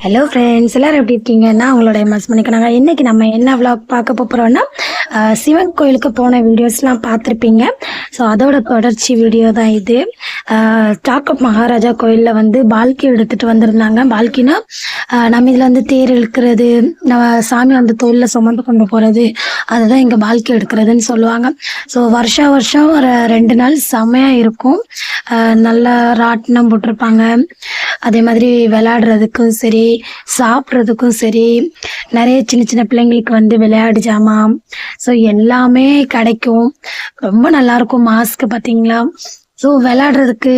Hello friends, எல்லோரும் எப்படி இருக்கீங்க? நான் உங்களோட எம்எஸ் பண்ணிக்கிறாங்க. இன்றைக்கி நம்ம என்ன விளாக் பார்க்க போகிறோன்னா, சிவன் கோயிலுக்கு போன வீடியோஸ்லாம் பார்த்துருப்பீங்க. ஸோ அதோட தொடர்ச்சி வீடியோ தான் இது. டாக்கப் மகாராஜா கோயிலில் வந்து பால்கி எடுத்துகிட்டு வந்திருந்தாங்க. பால்கினா நம்ம இதில் வந்து தேர் இழுக்கிறது, நம்ம சாமி வந்து தோளில் சுமந்து கொண்டு போகிறது, அதுதான் இங்கே பால்கி எடுக்கிறதுன்னு சொல்லுவாங்க. ஸோ வருஷம் ஒரு 2 நாள் செம்மையாக இருக்கும். நல்லா ராட்டினம் போட்டிருப்பாங்க. அதே மாதிரி விளையாடுறதுக்கும் சரி, சாப்பிட்றதுக்கும் சரி, நிறைய சின்ன சின்ன பிள்ளைங்களுக்கு வந்து விளையாடு ஜாமான், ஸோ எல்லாமே கிடைக்கும். ரொம்ப நல்லாயிருக்கும். மாஸ்க்கு பார்த்தீங்களா? ஸோ விளையாடுறதுக்கு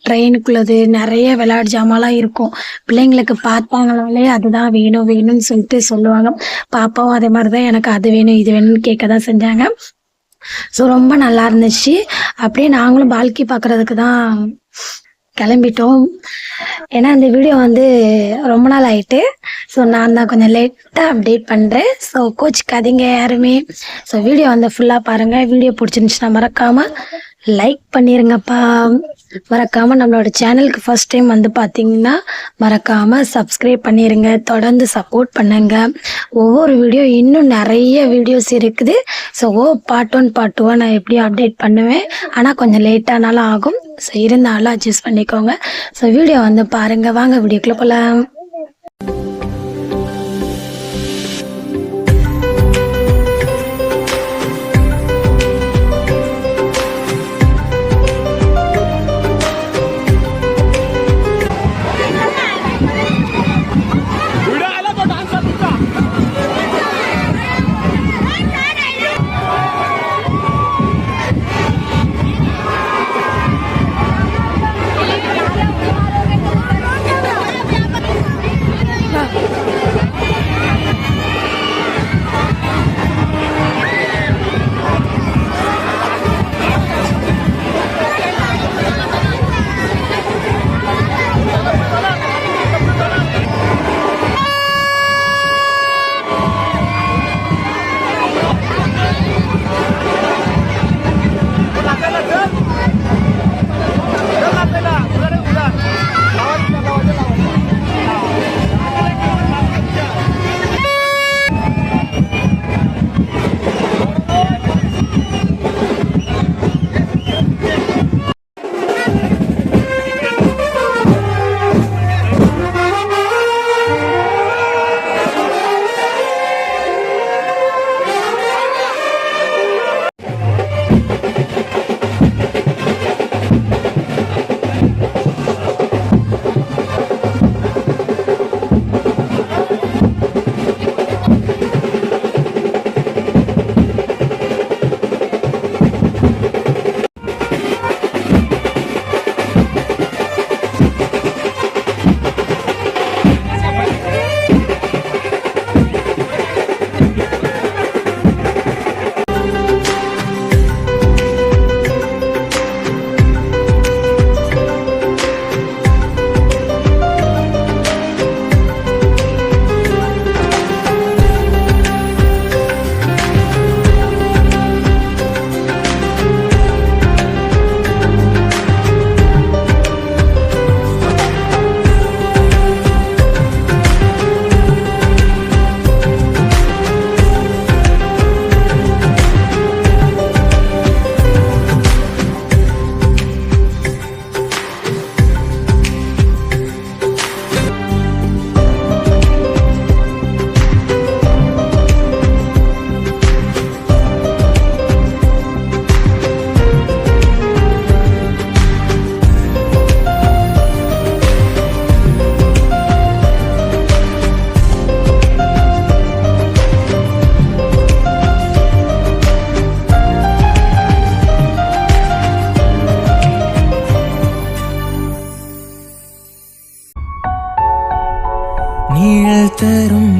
ட்ரெயினுக்குள்ளது நிறைய விளையாட்டு ஜாமான்லாம் இருக்கும். பிள்ளைங்களுக்கு பார்த்தாங்களாலே அதுதான் வேணும் வேணும்னு சொல்லிட்டு சொல்லுவாங்க. பாப்பாவும் அதே மாதிரி தான், எனக்கு அது வேணும் இது வேணும்னு கேட்க தான் செஞ்சாங்க. ஸோ ரொம்ப நல்லா இருந்துச்சு. அப்படியே நாங்களும் பால்கி பார்க்குறதுக்கு தான் கிளம்பிட்டோம். ஏன்னா இந்த வீடியோ வந்து ரொம்ப நாள் ஆயிட்டு. ஸோ நான் தான் கொஞ்சம் லேட்டாக அப்டேட் பண்ணுறேன். ஸோ கோச்சிக்காதீங்க யாருமே. ஸோ வீடியோ வந்து ஃபுல்லாக பாருங்கள். வீடியோ பிடிச்சிருந்துச்சுன்னா மறக்காமல் லைக் பண்ணிடுங்கப்பா. மறக்காமல் நம்மளோட சேனலுக்கு ஃபர்ஸ்ட் டைம் வந்து பார்த்தீங்கன்னா மறக்காமல் சப்ஸ்கிரைப் பண்ணிடுங்க. தொடர்ந்து சப்போர்ட் பண்ணுங்க. ஒவ்வொரு வீடியோ இன்னும் நிறைய வீடியோஸ் இருக்குது. ஸோ பார்ட் 1 பார்ட் 2 நான் எப்படியும் அப்டேட் பண்ணுவேன். ஆனால் கொஞ்சம் லேட்டானாலும் ஆகும். ஸோ இருந்தாலும் அட்ஜஸ்ட் பண்ணிக்கோங்க. ஸோ வீடியோ வந்து பாருங்கள். வாங்க வீடியோக்குள்ளே போகலாம். நீழல் தரும்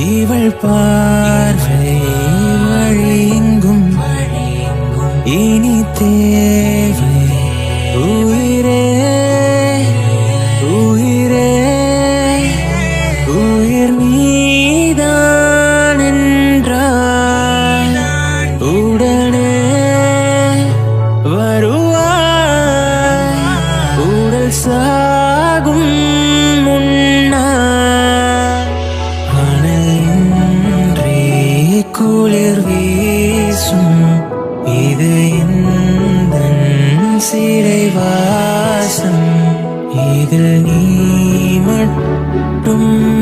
இவள் பார்வை வழி எங்கும் இனி தேவை. உயிரே உயிரே உயிர் நீதான் என்றால் உடனே வருவாய். உடல் சாகும் முன்னா மட்டும்